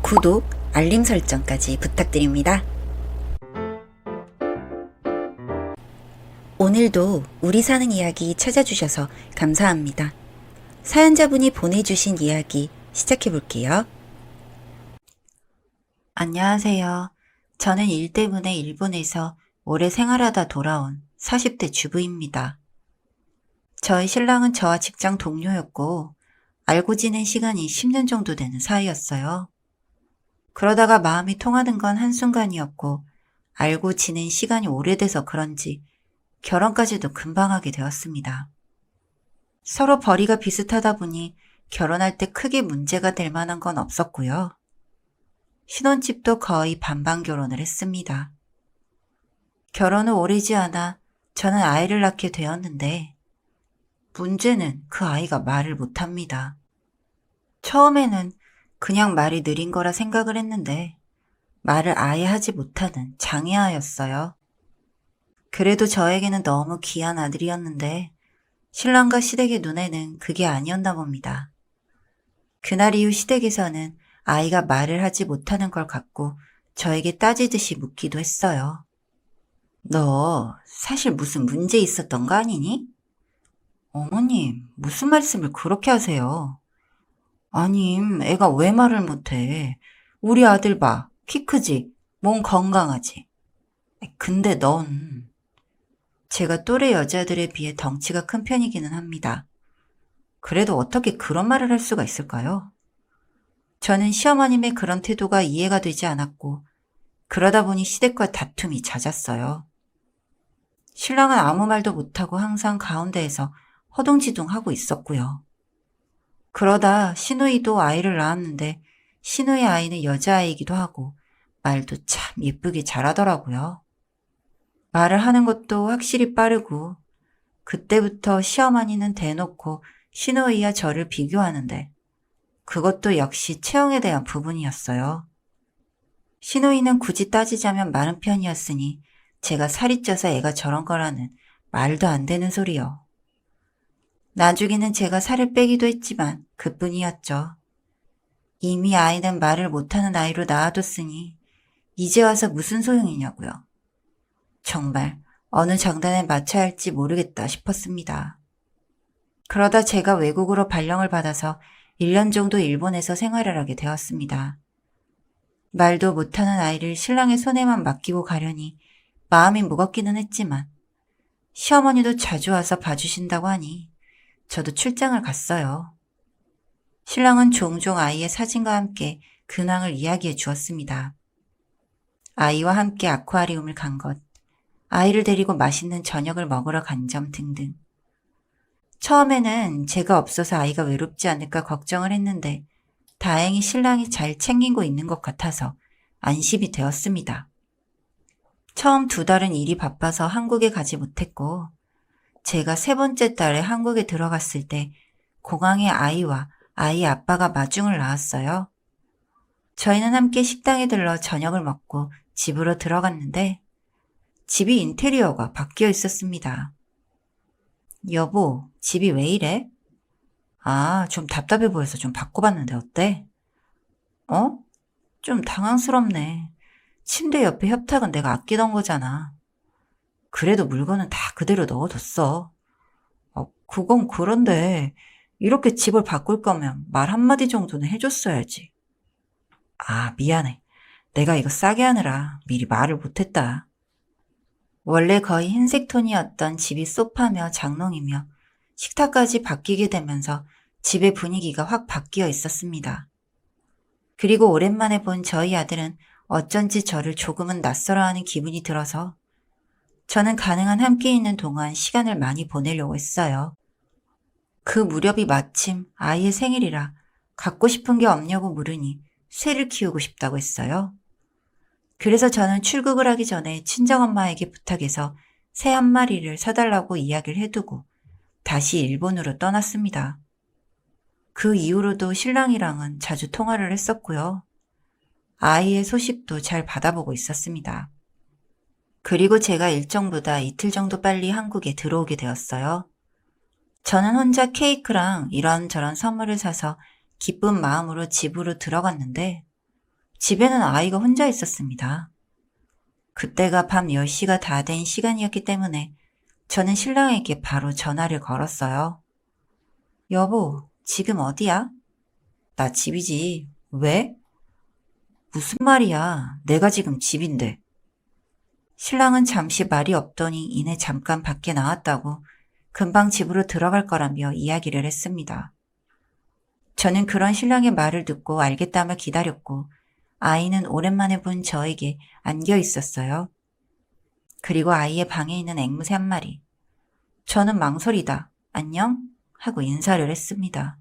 구독, 알림 설정까지 부탁드립니다. 오늘도 우리 사는 이야기 찾아주셔서 감사합니다. 사연자분이 보내주신 이야기 시작해볼게요. 안녕하세요. 저는 일 때문에 일본에서 오래 생활하다 돌아온 40대 주부입니다. 저희 신랑은 저와 직장 동료였고 알고 지낸 시간이 10년 정도 되는 사이였어요. 그러다가 마음이 통하는 건 한순간이었고 알고 지낸 시간이 오래돼서 그런지 결혼까지도 금방 하게 되었습니다. 서로 벌이가 비슷하다 보니 결혼할 때 크게 문제가 될 만한 건 없었고요. 신혼집도 거의 반반 결혼을 했습니다. 결혼 후 오래지 않아 저는 아이를 낳게 되었는데 문제는 그 아이가 말을 못합니다. 처음에는 그냥 말이 느린 거라 생각을 했는데 말을 아예 하지 못하는 장애아였어요. 그래도 저에게는 너무 귀한 아들이었는데 신랑과 시댁의 눈에는 그게 아니었나 봅니다. 그날 이후 시댁에서는 아이가 말을 하지 못하는 걸 갖고 저에게 따지듯이 묻기도 했어요. 너 사실 무슨 문제 있었던 거 아니니? 어머님, 무슨 말씀을 그렇게 하세요? 아님, 애가 왜 말을 못해? 우리 아들 봐. 키 크지? 몸 건강하지? 근데 넌... 제가 또래 여자들에 비해 덩치가 큰 편이기는 합니다. 그래도 어떻게 그런 말을 할 수가 있을까요? 저는 시어머님의 그런 태도가 이해가 되지 않았고 그러다 보니 시댁과 다툼이 잦았어요. 신랑은 아무 말도 못하고 항상 가운데에서 허둥지둥하고 있었고요. 그러다 시누이도 아이를 낳았는데 시누이 아이는 여자아이이기도 하고 말도 참 예쁘게 잘하더라고요. 말을 하는 것도 확실히 빠르고 그때부터 시어머니는 대놓고 시누이와 저를 비교하는데 그것도 역시 체형에 대한 부분이었어요. 시누이는 굳이 따지자면 마른 편이었으니 제가 살이 쪄서 애가 저런 거라는 말도 안 되는 소리요. 나중에는 제가 살을 빼기도 했지만 그뿐이었죠. 이미 아이는 말을 못하는 아이로 낳아뒀으니 이제 와서 무슨 소용이냐고요. 정말 어느 장단에 맞춰야 할지 모르겠다 싶었습니다. 그러다 제가 외국으로 발령을 받아서 1년 정도 일본에서 생활을 하게 되었습니다. 말도 못하는 아이를 신랑의 손에만 맡기고 가려니 마음이 무겁기는 했지만 시어머니도 자주 와서 봐주신다고 하니 저도 출장을 갔어요. 신랑은 종종 아이의 사진과 함께 근황을 이야기해 주었습니다. 아이와 함께 아쿠아리움을 간 것, 아이를 데리고 맛있는 저녁을 먹으러 간 점 등등. 처음에는 제가 없어서 아이가 외롭지 않을까 걱정을 했는데 다행히 신랑이 잘 챙기고 있는 것 같아서 안심이 되었습니다. 처음 2달은 일이 바빠서 한국에 가지 못했고 제가 3번째 달에 한국에 들어갔을 때 공항에 아이와 아이 아빠가 마중을 나왔어요. 저희는 함께 식당에 들러 저녁을 먹고 집으로 들어갔는데 집이 인테리어가 바뀌어 있었습니다. 여보, 집이 왜 이래? 좀 답답해 보여서 좀 바꿔봤는데 어때? 좀 당황스럽네. 침대 옆에 협탁은 내가 아끼던 거잖아. 그래도 물건은 다 그대로 넣어뒀어. 그건 그런데 이렇게 집을 바꿀 거면 말 한마디 정도는 해줬어야지. 미안해. 내가 이거 싸게 하느라 미리 말을 못했다. 원래 거의 흰색 톤이었던 집이 소파며 장롱이며 식탁까지 바뀌게 되면서 집의 분위기가 확 바뀌어 있었습니다. 그리고 오랜만에 본 저희 아들은 어쩐지 저를 조금은 낯설어하는 기분이 들어서 저는 가능한 함께 있는 동안 시간을 많이 보내려고 했어요. 그 무렵이 마침 아이의 생일이라 갖고 싶은 게 없냐고 물으니 새를 키우고 싶다고 했어요. 그래서 저는 출국을 하기 전에 친정엄마에게 부탁해서 새 한 마리를 사달라고 이야기를 해두고 다시 일본으로 떠났습니다. 그 이후로도 신랑이랑은 자주 통화를 했었고요. 아이의 소식도 잘 받아보고 있었습니다. 그리고 제가 일정보다 이틀 정도 빨리 한국에 들어오게 되었어요. 저는 혼자 케이크랑 이런저런 선물을 사서 기쁜 마음으로 집으로 들어갔는데 집에는 아이가 혼자 있었습니다. 그때가 밤 10시가 다 된 시간이었기 때문에 저는 신랑에게 바로 전화를 걸었어요. 여보, 지금 어디야? 나 집이지. 왜? 무슨 말이야. 내가 지금 집인데. 신랑은 잠시 말이 없더니 이내 잠깐 밖에 나왔다고 금방 집으로 들어갈 거라며 이야기를 했습니다. 저는 그런 신랑의 말을 듣고 알겠다며 기다렸고 아이는 오랜만에 본 저에게 안겨 있었어요. 그리고 아이의 방에 있는 앵무새 한 마리. 저는 망설이다. 안녕? 하고 인사를 했습니다.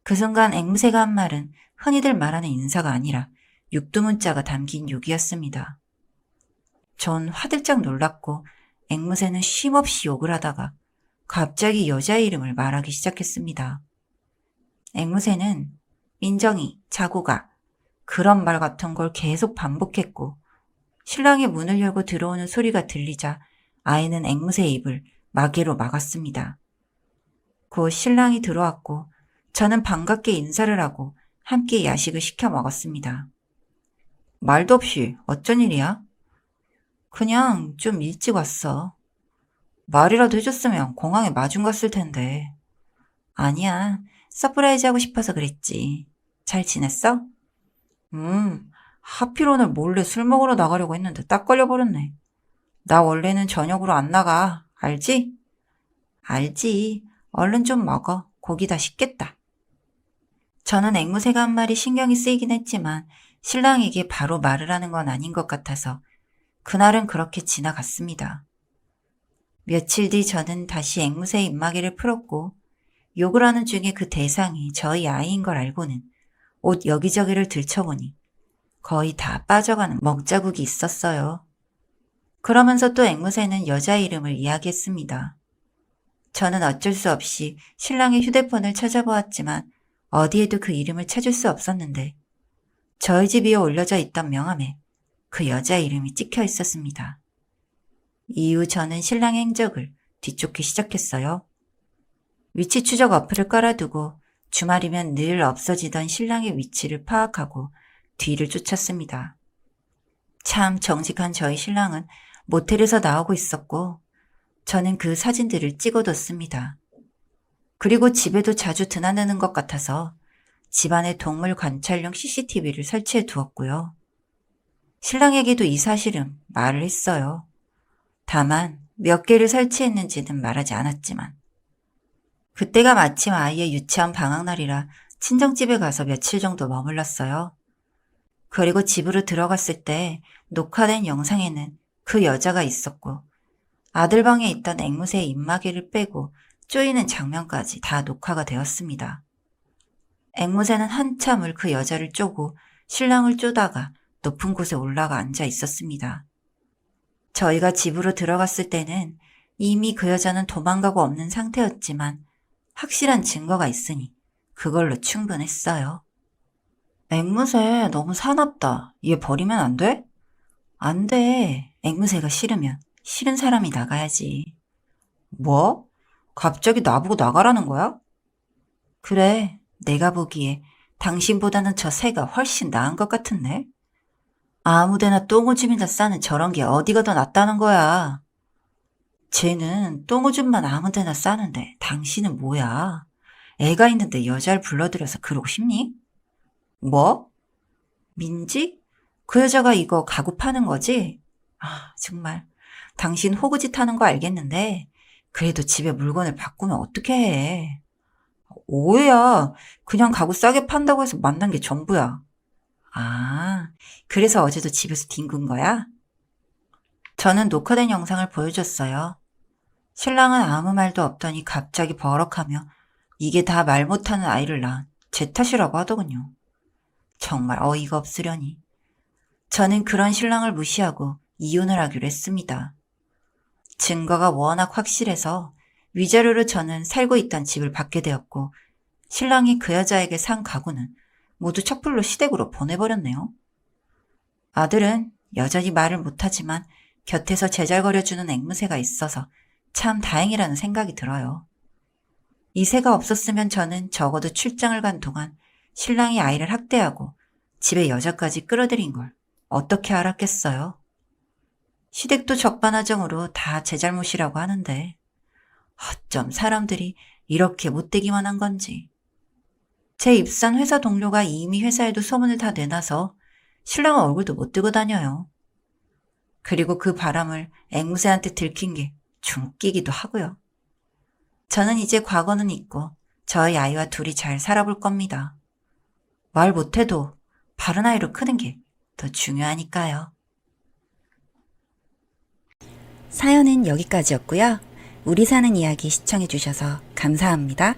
그 순간 앵무새가 한 말은 흔히들 말하는 인사가 아니라 육두문자가 담긴 욕이었습니다. 전 화들짝 놀랐고 앵무새는 쉼없이 욕을 하다가 갑자기 여자 이름을 말하기 시작했습니다. 앵무새는 민정이, 자고 가. 그런 말 같은 걸 계속 반복했고 신랑이 문을 열고 들어오는 소리가 들리자 아이는 앵무새의 입을 마개로 막았습니다. 곧 신랑이 들어왔고 저는 반갑게 인사를 하고 함께 야식을 시켜 먹었습니다. 말도 없이 어쩐 일이야? 그냥 좀 일찍 왔어. 말이라도 해줬으면 공항에 마중 갔을 텐데. 아니야, 서프라이즈 하고 싶어서 그랬지. 잘 지냈어? 하필 오늘 몰래 술 먹으러 나가려고 했는데 딱 걸려버렸네. 나 원래는 저녁으로 안 나가. 알지? 알지. 얼른 좀 먹어. 고기 다 식겠다. 저는 앵무새가 한 마리 신경이 쓰이긴 했지만 신랑에게 바로 말을 하는 건 아닌 것 같아서 그날은 그렇게 지나갔습니다. 며칠 뒤 저는 다시 앵무새의 입마개를 풀었고 욕을 하는 중에 그 대상이 저희 아이인 걸 알고는 옷 여기저기를 들춰보니 거의 다 빠져가는 먹자국이 있었어요. 그러면서 또 앵무새는 여자 이름을 이야기했습니다. 저는 어쩔 수 없이 신랑의 휴대폰을 찾아보았지만 어디에도 그 이름을 찾을 수 없었는데 저희 집 위에 올려져 있던 명함에 그 여자 이름이 찍혀 있었습니다. 이후 저는 신랑의 행적을 뒤쫓기 시작했어요. 위치 추적 어플을 깔아두고 주말이면 늘 없어지던 신랑의 위치를 파악하고 뒤를 쫓았습니다. 참 정직한 저희 신랑은 모텔에서 나오고 있었고 저는 그 사진들을 찍어뒀습니다. 그리고 집에도 자주 드나드는 것 같아서 집안에 동물 관찰용 CCTV를 설치해 두었고요. 신랑에게도 이 사실은 말을 했어요. 다만 몇 개를 설치했는지는 말하지 않았지만 그때가 마침 아이의 유치원 방학날이라 친정집에 가서 며칠 정도 머물렀어요. 그리고 집으로 들어갔을 때 녹화된 영상에는 그 여자가 있었고 아들 방에 있던 앵무새의 입마개를 빼고 쪼이는 장면까지 다 녹화가 되었습니다. 앵무새는 한참을 그 여자를 쪼고 신랑을 쪼다가 높은 곳에 올라가 앉아 있었습니다. 저희가 집으로 들어갔을 때는 이미 그 여자는 도망가고 없는 상태였지만 확실한 증거가 있으니 그걸로 충분했어요. 앵무새 너무 사납다. 얘 버리면 안 돼? 안 돼. 앵무새가 싫으면 싫은 사람이 나가야지. 뭐? 갑자기 나보고 나가라는 거야? 그래, 내가 보기에 당신보다는 저 새가 훨씬 나은 것 같은데? 아무데나 똥오줌이나 싸는 저런 게 어디가 더 낫다는 거야. 쟤는 똥오줌만 아무데나 싸는데 당신은 뭐야? 애가 있는데 여자를 불러들여서 그러고 싶니? 뭐? 민지? 그 여자가 이거 가구 파는 거지? 아, 정말. 당신 호구짓 하는 거 알겠는데 그래도 집에 물건을 바꾸면 어떻게 해? 오해야. 그냥 가구 싸게 판다고 해서 만난 게 전부야. 아, 그래서 어제도 집에서 뒹군 거야? 저는 녹화된 영상을 보여줬어요. 신랑은 아무 말도 없더니 갑자기 버럭하며 이게 다 말 못하는 아이를 낳은 제 탓이라고 하더군요. 정말 어이가 없으려니. 저는 그런 신랑을 무시하고 이혼을 하기로 했습니다. 증거가 워낙 확실해서 위자료로 저는 살고 있던 집을 받게 되었고 신랑이 그 여자에게 산 가구는 모두 척불로 시댁으로 보내버렸네요. 아들은 여전히 말을 못하지만 곁에서 제잘거려주는 앵무새가 있어서 참 다행이라는 생각이 들어요. 이 새가 없었으면 저는 적어도 출장을 간 동안 신랑이 아이를 학대하고 집에 여자까지 끌어들인 걸 어떻게 알았겠어요? 시댁도 적반하장으로 다 제 잘못이라고 하는데 어쩜 사람들이 이렇게 못되기만 한 건지. 제 입사한 회사 동료가 이미 회사에도 소문을 다 내놔서 신랑은 얼굴도 못 들고 다녀요. 그리고 그 바람을 앵무새한테 들킨 게 좀 웃기기도 하고요. 저는 이제 과거는 잊고 저희 아이와 둘이 잘 살아볼 겁니다. 말 못해도 바른 아이로 크는 게 더 중요하니까요. 사연은 여기까지였고요. 우리 사는 이야기 시청해주셔서 감사합니다.